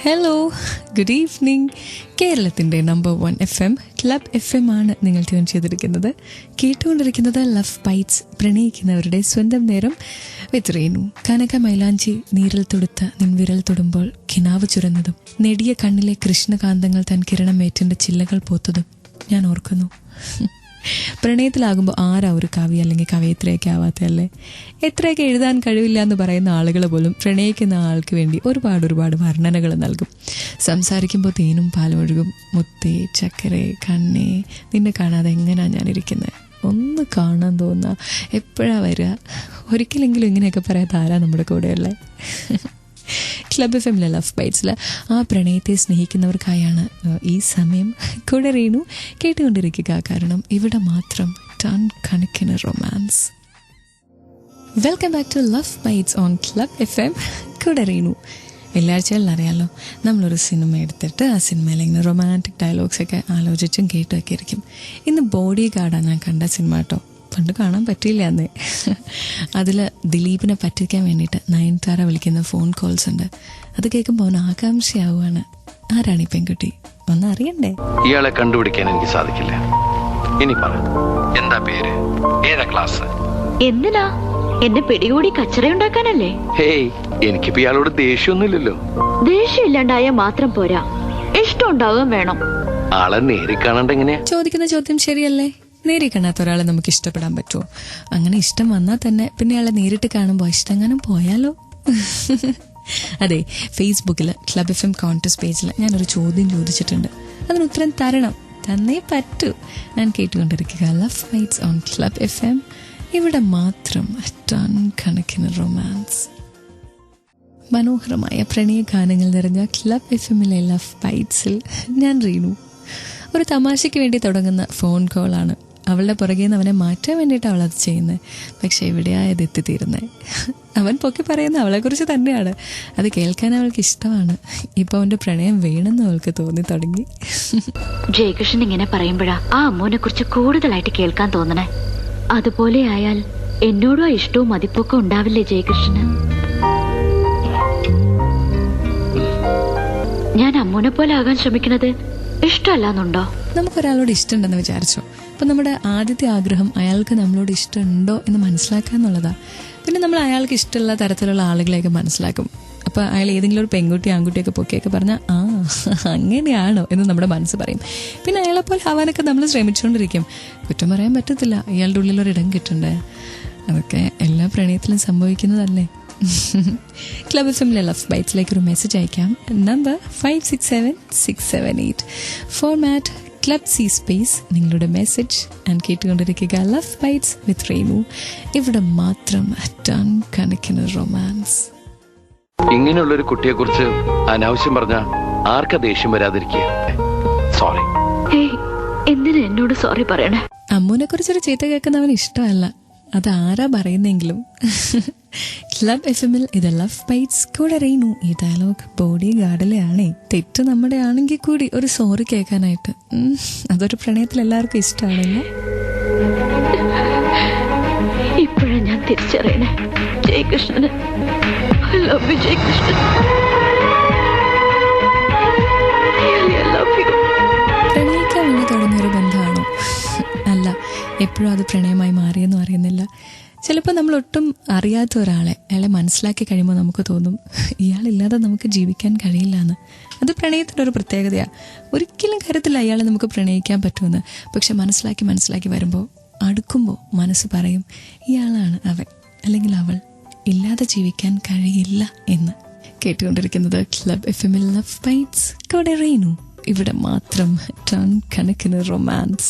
Hello, good evening. കേരളത്തിൻ്റെ number 1 FM club FM ആണ് നിങ്ങൾ ട്യൂൺ ചെയ്തിരിക്കുന്നത്. കേട്ടുകൊണ്ടിരിക്കുന്നത് ലവ് ബൈറ്റ്സ്, പ്രണയിക്കുന്നവരുടെ സ്വന്തം നേരം വിത്ത് റേണു. കനക മൈലാഞ്ചി നീരിൽ തൊടുത്ത നിൻവിരൽ തൊടുമ്പോൾ കിനാവ് ചുരന്നതും നെടിയ കണ്ണിലെ കൃഷ്ണകാന്തങ്ങൾ തൻ കിരണമേറ്റിൻ്റെ ചില്ലകൾ പോത്തതും ഞാൻ ഓർക്കുന്നു. പ്രണയത്തിലാകുമ്പോൾ ആരാ ഒരു കവി അല്ലെങ്കിൽ കവയിത്രിയൊക്കെ ആവാത്തല്ലേ? എത്രയൊക്കെ എഴുതാൻ കഴിവില്ല എന്ന് പറയുന്ന ആളുകൾ പോലും പ്രണയിക്കുന്ന ആൾക്ക് വേണ്ടി ഒരുപാട് വർണ്ണനകൾ നൽകും. സംസാരിക്കുമ്പോൾ തേനും പാലും ഒഴുകും. മുത്തേ, ചക്കരേ, കണ്ണേ, നിന്നെ കാണാതെ എങ്ങനെയാണ് ഞാനിരിക്കുന്നത്, ഒന്ന് കാണാൻ തോന്നുക, എപ്പോഴാണ് വരിക, ഒരിക്കലെങ്കിലും ഇങ്ങനെയൊക്കെ പറയാത്ത ആരാ നമ്മുടെ കൂടെയല്ലേ? ക്ലബ് FM ലവ് ബൈറ്റ്സിൽ ആ പ്രണയത്തെ സ്നേഹിക്കുന്നവർക്കായാണ് ഈ സമയം. കൂടെ റീണു കേട്ടുകൊണ്ടിരിക്കുക, കാരണം ഇവിടെ മാത്രം ടൺ കണക്കിന് romance. Welcome back to love bites on club FM. കൂടെ റീണു. വെള്ളിയാഴ്ചകളിൽ അറിയാമല്ലോ, നമ്മളൊരു സിനിമ എടുത്തിട്ട് ആ സിനിമയിൽ ഇങ്ങനെ റൊമാൻറ്റിക് ഡയലോഗ്സൊക്കെ ആലോചിച്ചും കേട്ടുമൊക്കെ ഇരിക്കും. ഇന്ന് ബോഡി ഗാർഡാണ് ഞാൻ കണ്ട സിനിമ കേട്ടോ. പണ്ട് കാണാൻ പറ്റിയില്ല അന്നേ. അതിൽ ദിലീപിനെ പറ്റിക്കാൻ വേണ്ടിയിട്ട് നയൻതാര വിളിക്കുന്ന ഫോൺ കോൾസ് ഉണ്ട്. അത് കേൾക്കുമ്പോൾ അവൻ ആകാംക്ഷയാവുകയാണ്, ആരാണ് ഈ പെൺകുട്ടി, ഒന്ന് അറിയണ്ടേ? ഇയാളെ കണ്ടുപിടിക്കാൻ എനിക്ക് സാധിക്കില്ല. ഇനി പറ, എന്താ പേര്, ഏതാ ക്ലാസ്? എന്തിനാ എന്നെ പിടികൂടി കച്ചറയുണ്ടാക്കാനല്ലേ? ഹേയ്, എനിക്കിപ്പോ ഇയാളോട് ദേഷ്യമൊന്നുമില്ലല്ലോ. ദേഷ്യം ഇല്ലാണ്ടായ മാത്രം പോരാ, ഇഷ്ടം ഉണ്ടാവുകയും വേണം. ആളെ നേരി കാണണ്ട എങ്ങനെയാ? ചോദിക്കുന്ന ചോദ്യം ശരിയല്ലേ? നേരി കാണാത്ത ഒരാളെ നമുക്ക് ഇഷ്ടപ്പെടാൻ പറ്റുമോ? അങ്ങനെ ഇഷ്ടം വന്നാൽ തന്നെ പിന്നെ അയാളെ നേരിട്ട് കാണുമ്പോൾ ഇഷ്ടം പോയാലോ? അതെ, ഫേസ്ബുക്കിൽ ക്ലബ് FM കോൺടെസ്റ്റ് പേജിൽ ഞാനൊരു ചോദ്യം ചോദിച്ചിട്ടുണ്ട്. അതിന് ഉത്തരം തന്നേ പറ്റൂ. ഞാൻ കേട്ടുകൊണ്ടിരിക്കുക love bites on club FM. ഇവിടെ മാത്രം ടൺ കണക്കിന് റൊമാൻസ്. മനോഹരമായ പ്രണയ ഗാനങ്ങൾ നിറഞ്ഞ ക്ലബ് FMലെ ലവ് ബൈറ്റ്സിൽ ഞാൻ റീണു. ഒരു തമാശയ്ക്ക് വേണ്ടി തുടങ്ങുന്ന ഫോൺ കോളാണ്. അവളുടെ പുറകെ നിന്ന് അവനെ മാറ്റാൻ വേണ്ടിയിട്ട് അവളത് ചെയ്യുന്നത്. പക്ഷെ എവിടെയായത് എത്തിത്തീരുന്നത്? അവൻ പൊക്കി പറയുന്ന അവളെക്കുറിച്ച് തന്നെയാണ്. അത് കേൾക്കാൻ അവൾക്ക് ഇഷ്ടമാണ്. ഇപ്പോൾ അവൻ്റെ പ്രണയം വേണമെന്ന് അവൾക്ക് തോന്നി തുടങ്ങി. ജയകൃഷ്ണൻ ഇങ്ങനെ പറയുമ്പോഴാ ആ അമ്മൂനെ കുറിച്ച് കൂടുതലായിട്ട് കേൾക്കാൻ തോന്നണേ. അതുപോലെ ആയാൽ എന്നോടും ഇഷ്ടവും മതിപ്പൊക്കെ ഉണ്ടാവില്ലേ ജയകൃഷ്ണന്? ഞാൻ അമ്മൂനെ പോലെ ആകാൻ ശ്രമിക്കുന്നത് ഇഷ്ടമല്ലാന്നുണ്ടോ? നമുക്കൊരാളോട് ഇഷ്ടമുണ്ടെന്ന് വിചാരിച്ചോ, അപ്പം നമ്മുടെ ആദ്യത്തെ ആഗ്രഹം അയാൾക്ക് നമ്മളോട് ഇഷ്ടമുണ്ടോ എന്ന് മനസ്സിലാക്കുക എന്നുള്ളതാണ്. പിന്നെ നമ്മൾ അയാൾക്ക് ഇഷ്ടമുള്ള തരത്തിലുള്ള ആളുകളെയൊക്കെ മനസ്സിലാക്കും. അപ്പോൾ അയാൾ ഏതെങ്കിലും ഒരു പെൺകുട്ടി ആൺകുട്ടിയൊക്കെ പൊക്കിയൊക്കെ പറഞ്ഞാൽ ആ അങ്ങനെയാണോ എന്ന് നമ്മുടെ മനസ്സ് പറയും. പിന്നെ അയാളെപ്പോലെ ആവാനൊക്കെ നമ്മൾ ശ്രമിച്ചുകൊണ്ടിരിക്കും. കുറ്റം പറയാൻ പറ്റത്തില്ല, അയാളുടെ ഉള്ളിലൊരിടം കിട്ടണ്ടേ. അതൊക്കെ എല്ലാ പ്രണയത്തിലും സംഭവിക്കുന്നതല്ലേ. ക്ലബ് FMലെ ലവ് ബൈറ്റ്സിലേക്ക് ഒരു മെസ്സേജ് അയക്കാം. Number 567678. Format club C space നിങ്ങളുടെ മെസ്സേജ്. ഞാൻ കേട്ടുകൊണ്ടിരിക്കുക ലവ് ബൈറ്റ്സ് വിത്ത് റേണു. ഇവിടെ മാത്രം ടൺ കണക്കിന് റൊമാൻസ്. ഇങ്ങനെയുള്ളൊരു കുട്ടിയെ കുറിച്ച് അനാവശ്യം പറഞ്ഞ ആർക്കാ ദേഷ്യം വരാതിരിക്കുക? സോറി. എന്തിനാ എന്നോട് സോറി പറയണേ? അമ്മൂനെ കുറിച്ചൊരു ചീത്ത കേൾക്കുന്നവന് ഇഷ്ടമല്ല, അതാരാ പറയുന്നെങ്കിലും. ക്ലബ് FMൽ ഇത് ലവ് ബൈറ്റ്സ്. കൂടെ റീണു. ഈ ഡയലോഗ് ബോഡി ഗാർഡിലെ ആണേ. തെറ്റ് നമ്മുടെ ആണെങ്കിൽ കൂടി ഒരു സോറി കേൾക്കാനായിട്ട് അതൊരു പ്രണയത്തിൽ എല്ലാവർക്കും ഇഷ്ടമാണല്ലോ. ഇപ്പോഴാണ് ഞാൻ തിരിച്ചറിയണേ Jayakrishnan. I love you, Jayakrishnan. Really, I love you. പ്രണയിക്കാൻ വേണ്ടി തുടങ്ങിയൊരു ബന്ധമാണോ? അല്ല, എപ്പോഴും അത് പ്രണയമായി മാറിയെന്നും അറിയുന്നില്ല. ചിലപ്പോൾ നമ്മൾ ഒട്ടും അറിയാത്ത ഒരാളെ അയാളെ മനസ്സിലാക്കി കഴിയുമ്പോൾ നമുക്ക് തോന്നും ഇയാളില്ലാതെ നമുക്ക് ജീവിക്കാൻ കഴിയില്ല എന്ന്. അത് പ്രണയത്തിൻ്റെ ഒരു പ്രത്യേകതയാണ്. ഒരിക്കലും കാര്യത്തില്ല അയാളെ നമുക്ക് പ്രണയിക്കാൻ പറ്റുമെന്ന്. പക്ഷെ മനസ്സിലാക്കി വരുമ്പോൾ അടുക്കുമ്പോൾ മനസ്സ് പറയും ഇയാളാണ് അവൻ അല്ലെങ്കിൽ അവൾ, ഇല്ലാതെ ജീവിക്കാൻ കഴിയില്ല എന്ന്. കേട്ടുകൊണ്ടിരിക്കുന്നത് ക്ലബ് FMൽ ലവ് ബൈറ്റ്സ്. കൂടെ റീണു. ഇവിടെ മാത്രം ടൺ കണക്കിന് റൊമാൻസ്.